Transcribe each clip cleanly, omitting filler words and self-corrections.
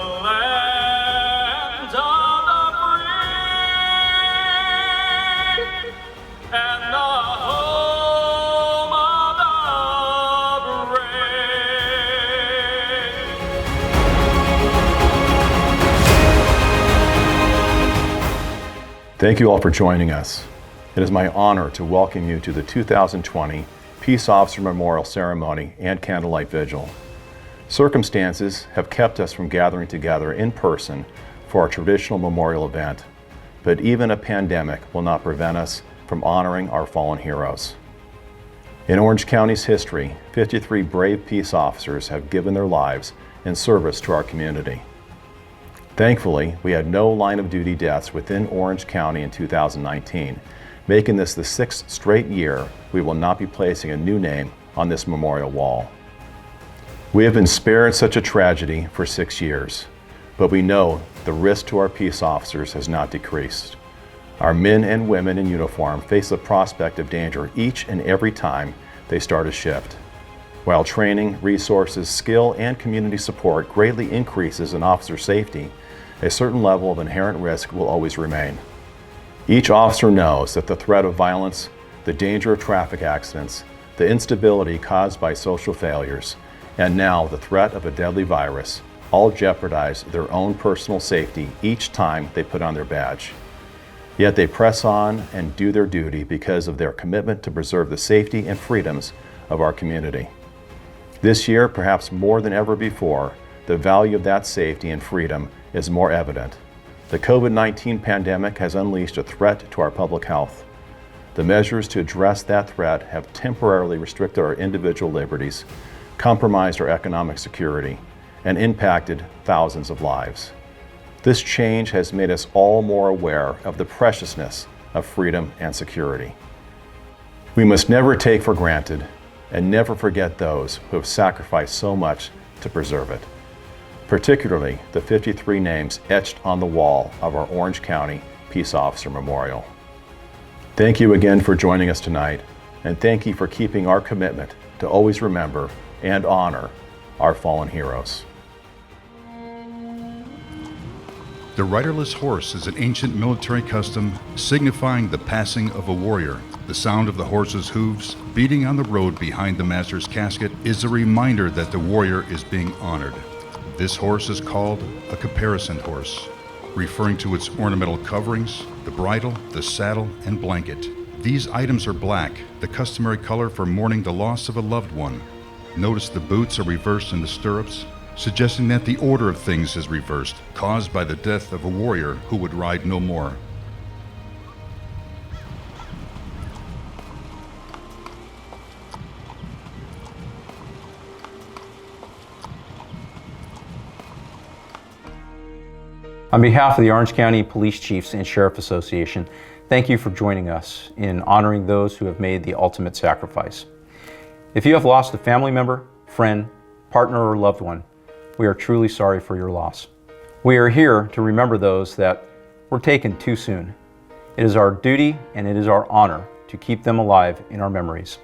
land of the free and the home of the brave. Thank you all for joining us. It is my honor to welcome you to the 2020 Peace Officer Memorial Ceremony and Candlelight Vigil. Circumstances have kept us from gathering together in person for our traditional memorial event, but even a pandemic will not prevent us from honoring our fallen heroes. In Orange County's history, 53 brave peace officers have given their lives in service to our community. Thankfully, we had no line of duty deaths within Orange County in 2019, making this the 6th straight year we will not be placing a new name on this memorial wall. We have been spared such a tragedy for 6 years, but we know the risk to our peace officers has not decreased. Our men and women in uniform face the prospect of danger each and every time they start a shift. While training, resources, skill, and community support greatly increases in officer safety, a certain level of inherent risk will always remain. Each officer knows that the threat of violence, the danger of traffic accidents, the instability caused by social failures, and now the threat of a deadly virus all jeopardize their own personal safety each time they put on their badge. Yet they press on and do their duty because of their commitment to preserve the safety and freedoms of our community. This year, perhaps more than ever before, the value of that safety and freedom is more evident. The COVID-19 pandemic has unleashed a threat to our public health. The measures to address that threat have temporarily restricted our individual liberties, compromised our economic security, and impacted thousands of lives. This change has made us all more aware of the preciousness of freedom and security. We must never take for granted and never forget those who have sacrificed so much to preserve it, particularly the 53 names etched on the wall of our Orange County Peace Officer Memorial. Thank you again for joining us tonight, and thank you for keeping our commitment to always remember and honor our fallen heroes. The riderless horse is an ancient military custom signifying the passing of a warrior. The sound of the horse's hooves beating on the road behind the master's casket is a reminder that the warrior is being honored. This horse is called a caparisoned horse, referring to its ornamental coverings, the bridle, the saddle, and blanket. These items are black, the customary color for mourning the loss of a loved one. Notice the boots are reversed in the stirrups, suggesting that the order of things is reversed, caused by the death of a warrior who would ride no more. On behalf of the Orange County Police Chiefs and Sheriff Association, thank you for joining us in honoring those who have made the ultimate sacrifice. If you have lost a family member, friend, partner, or loved one, we are truly sorry for your loss. We are here to remember those that were taken too soon. It is our duty and it is our honor to keep them alive in our memories.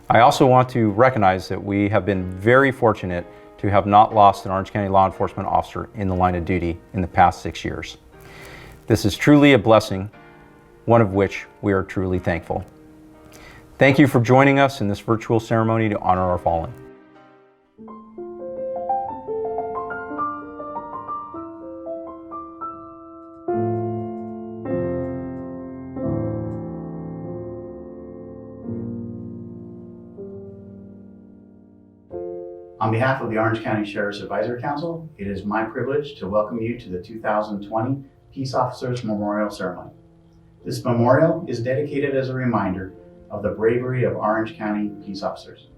I also want to recognize that we have been very fortunate to have not lost an Orange County law enforcement officer in the line of duty in the past 6 years. This is truly a blessing, one of which we are truly thankful. Thank you for joining us in this virtual ceremony to honor our fallen. On behalf of the Orange County Sheriff's Advisory Council, it is my privilege to welcome you to the 2020 Peace Officers Memorial Ceremony. This memorial is dedicated as a reminder of the bravery of Orange County peace officers.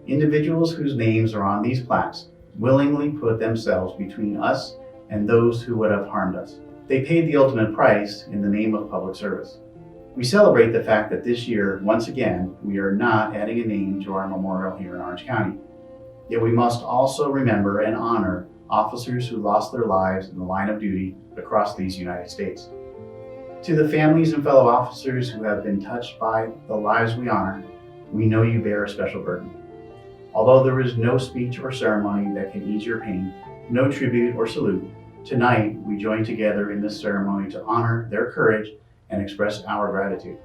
Individuals whose names are on these plaques willingly put themselves between us and those who would have harmed us. They paid the ultimate price in the name of public service. We celebrate the fact that this year, once again, we are not adding a name to our memorial here in Orange County. Yet we must also remember and honor officers who lost their lives in the line of duty across these United States. To the families and fellow officers who have been touched by the lives we honor, we know you bear a special burden. Although there is no speech or ceremony that can ease your pain, no tribute or salute, tonight we join together in this ceremony to honor their courage and express our gratitude.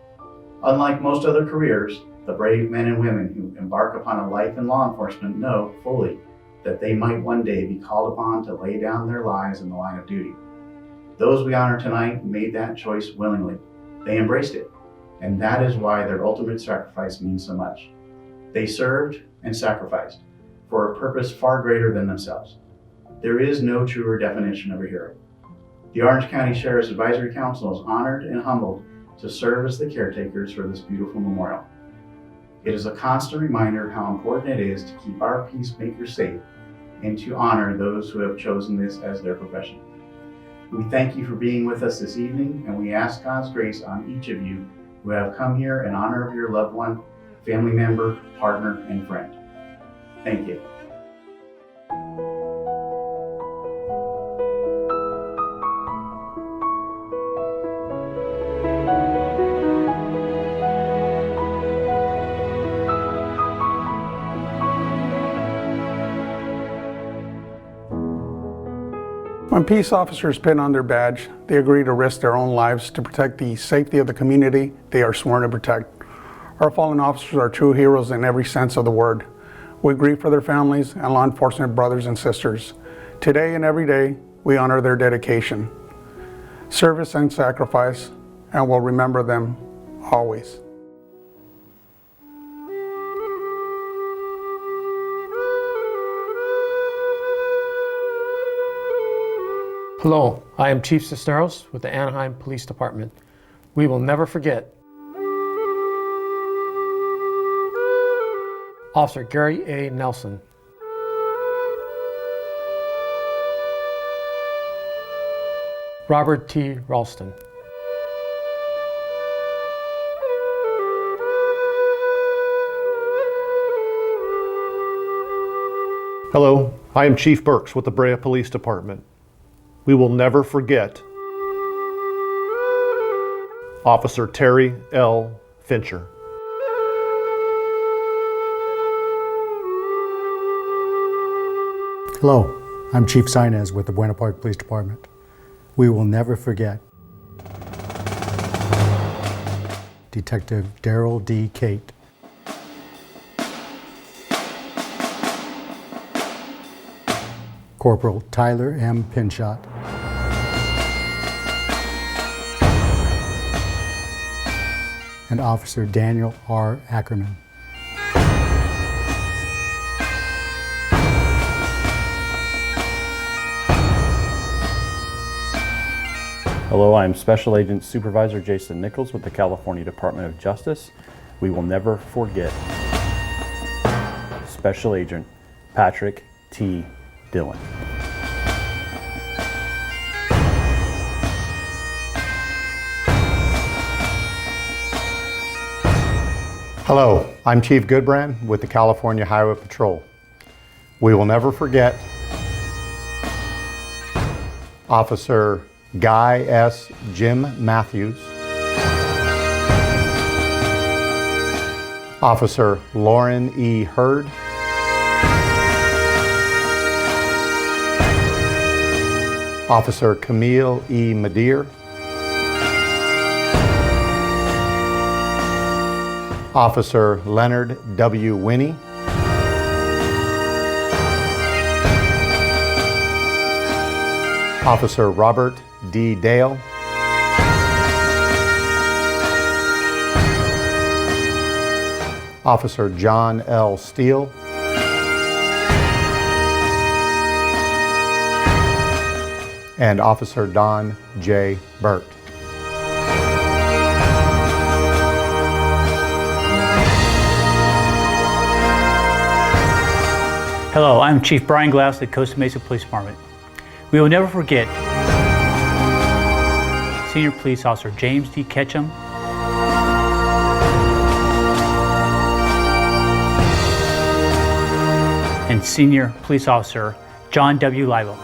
Unlike most other careers, the brave men and women who embark upon a life in law enforcement know fully that they might one day be called upon to lay down their lives in the line of duty. Those we honor tonight made that choice willingly. They embraced it, and that is why their ultimate sacrifice means so much. They served and sacrificed for a purpose far greater than themselves. There is no truer definition of a hero. The Orange County Sheriff's Advisory Council is honored and humbled to serve as the caretakers for this beautiful memorial. It is a constant reminder how important it is to keep our peacemakers safe and to honor those who have chosen this as their profession. We thank you for being with us this evening, and we ask God's grace on each of you who have come here in honor of your loved one, family member, partner, and friend. Thank you. When peace officers pin on their badge, they agree to risk their own lives to protect the safety of the community they are sworn to protect. Our fallen officers are true heroes in every sense of the word. We grieve for their families and law enforcement brothers and sisters. Today and every day, we honor their dedication, service, and sacrifice, and will remember them always. Hello, I am Chief Cisneros with the Anaheim Police Department. We will never forget Officer Gary A. Nelson, Robert T. Ralston, Hello, I am Chief Burks with the Brea Police Department. We will never forget Officer Terry L. Fincher. Hello, I'm Chief Sainez with the Buena Park Police Department. We will never forget Detective Daryl D. Cate, Corporal Tyler M. Pinshot, and Officer Daniel R. Ackerman. Hello, I'm Special Agent Supervisor Jason Nichols with the California Department of Justice. We will never forget Special Agent Patrick T. Dillon. Hello, I'm Chief Goodbrand with the California Highway Patrol. We will never forget Officer Guy S. Jim Matthews, Officer Lauren E. Hurd, Officer Camille E. Madeir, Officer Leonard W. Winnie, Officer Robert D. Dale, Officer John L. Steele, and Officer Don J. Burt. Hello, I'm Chief Brian Glass at Costa Mesa Police Department. We will never forget Senior Police Officer James D. Ketchum, and Senior Police Officer John W. Livo.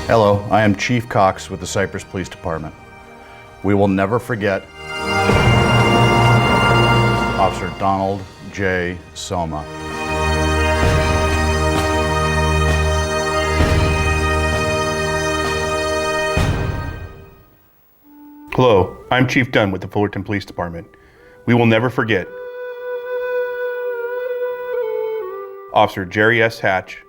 Hello, I am Chief Cox with the Cypress Police Department. We will never forget Officer Donald J. Soma. Hello, I'm Chief Dunn with the Fullerton Police Department. We will never forget Officer Jerry S. Hatch,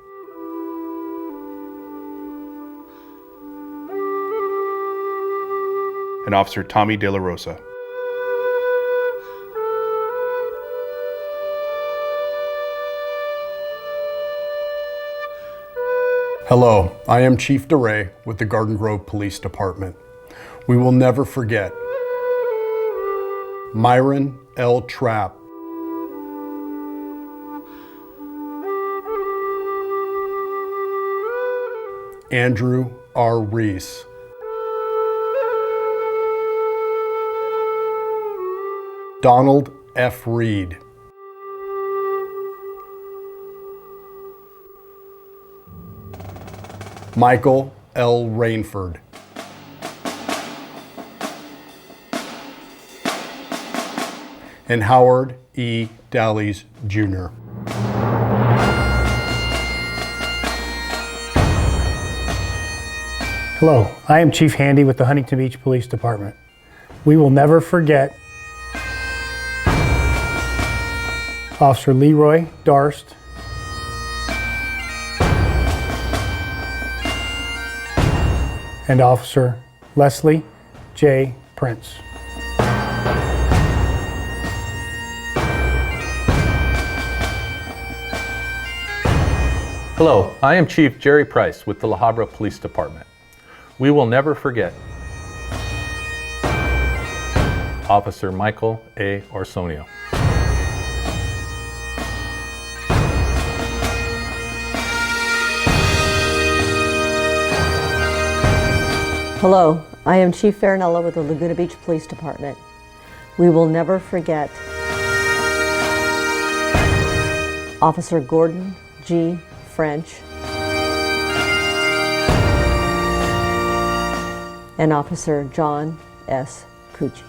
and Officer Tommy De La Rosa. Hello, I am Chief DeRay with the Garden Grove Police Department. We will never forget Myron L. Trapp, Andrew R. Reese, Donald F. Reed, Michael L. Rainford, and Howard E. Dallies, Jr. Hello, I am Chief Handy with the Huntington Beach Police Department. We will never forget Officer Leroy Darst, and Officer Leslie J. Prince. Hello, I am Chief Jerry Price with the La Habra Police Department. We will never forget Officer Michael A. Orsonio. Hello, I am Chief Farinella with the Laguna Beach Police Department. We will never forget Officer Gordon G. French and Officer John S. Cucci.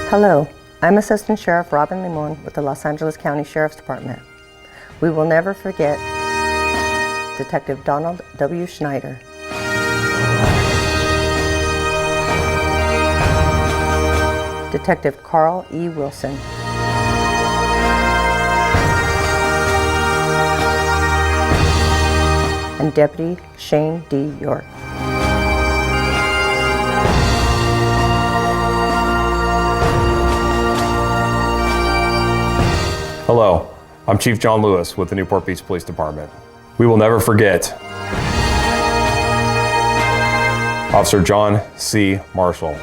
Hello, I'm Assistant Sheriff Robin Limon with the Los Angeles County Sheriff's Department. We will never forget Detective Donald W. Schneider, Detective Carl E. Wilson, and Deputy Shane D. York. Hello, I'm Chief John Lewis with the Newport Beach Police Department. We will never forget Officer John C. Marshall,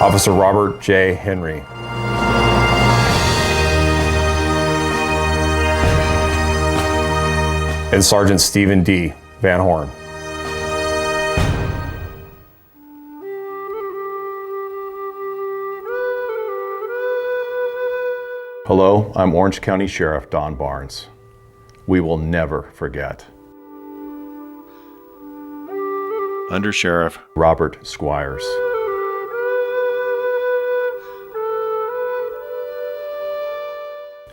Officer Robert J. Henry, and Sergeant Stephen D. Van Horn. Hello, I'm Orange County Sheriff Don Barnes. We will never forget Under Sheriff Robert Squires,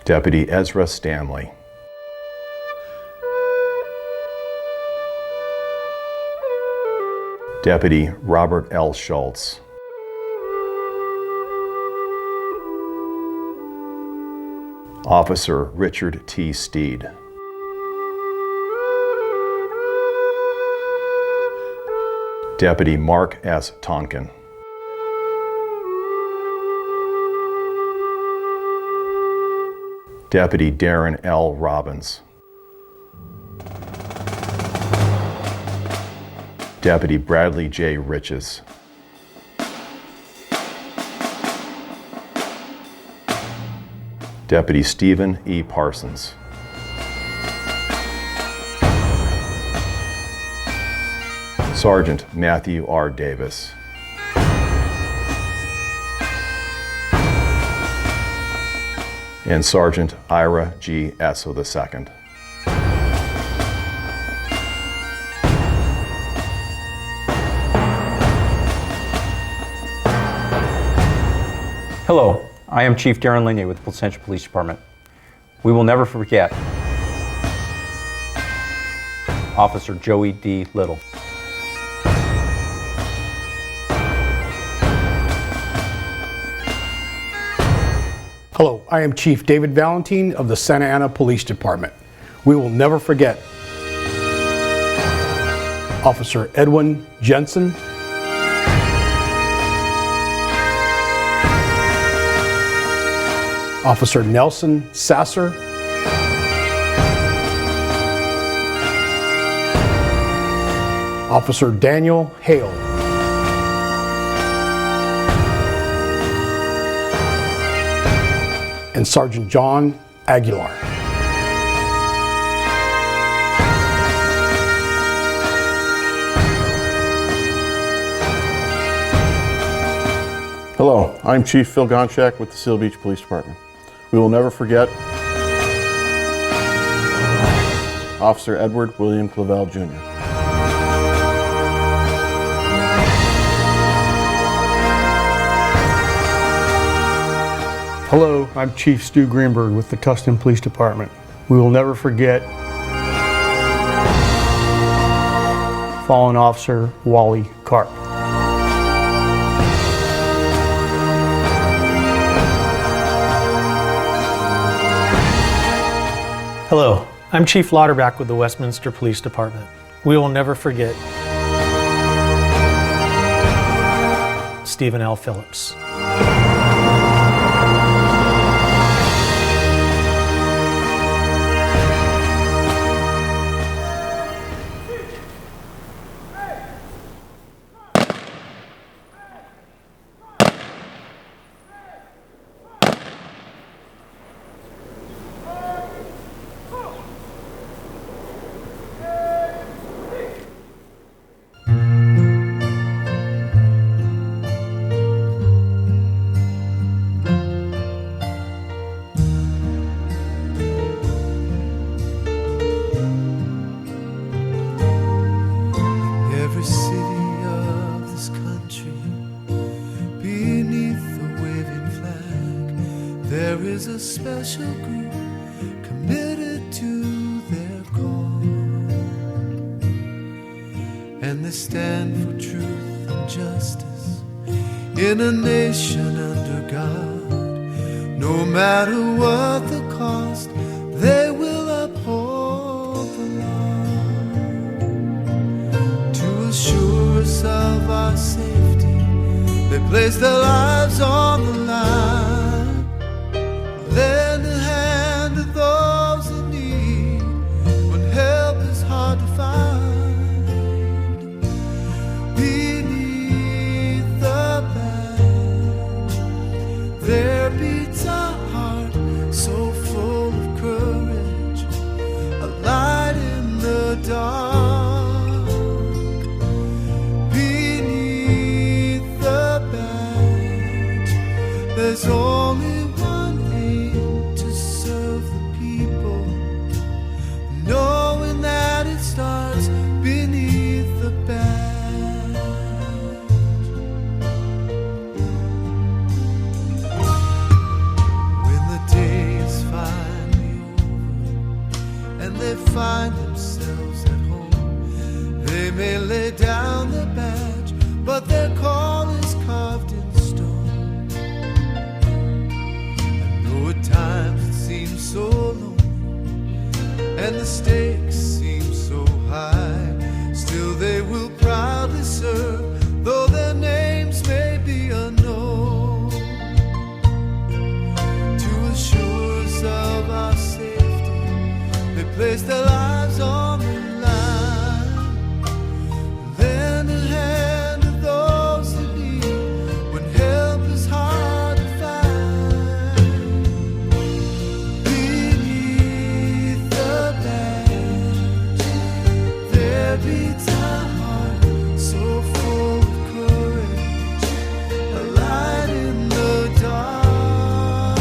Deputy Ezra Stanley, Deputy Robert L. Schultz, Officer Richard T. Steed, Deputy Mark S. Tonkin, Deputy Darren L. Robbins, Deputy Bradley J. Riches, Deputy Stephen E. Parsons, Sergeant Matthew R. Davis, and Sergeant Ira G. Esso II. Hello, I am Chief Darren Linier with the Placentia Police Department. We will never forget Officer Joey D. Little. Hello, I am Chief David Valentine of the Santa Ana Police Department. We will never forget Officer Edwin Jensen, Officer Nelson Sasser, Officer Daniel Hale, and Sergeant John Aguilar. Hello, I'm Chief Phil Gonchak with the Seal Beach Police Department. We will never forget Officer Edward William Clavel Jr. Hello, I'm Chief Stu Greenberg with the Tustin Police Department. We will never forget Fallen Officer Wally Karp. Hello, I'm Chief Lauterbach with the Westminster Police Department. We will never forget Stephen L. Phillips. Every city of this country, beneath the waving flag, there is a special group committed to their cause, and they stand for truth and justice in a nation under God. No matter what the cost, they will uphold the law. To assure us of our safety, they place their lives on the line. Lend a hand to those in need when help is hard to find. Beneath the badge, there beats a heart so full of courage, a light in the dark. There's only one aim, to serve the people, knowing that it starts beneath the badge. When the day is finally over and they find themselves at home, they may lay down the badge, but their call is carved in stone. At times it seems so lonely and the stakes seem so high, still they will proudly serve, though their names may be unknown. To assure us of our safety, they place their lives on the line. Lend a hand to those in need when help is hard to find. There beats a heart so full of courage, a light in the dark.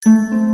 you.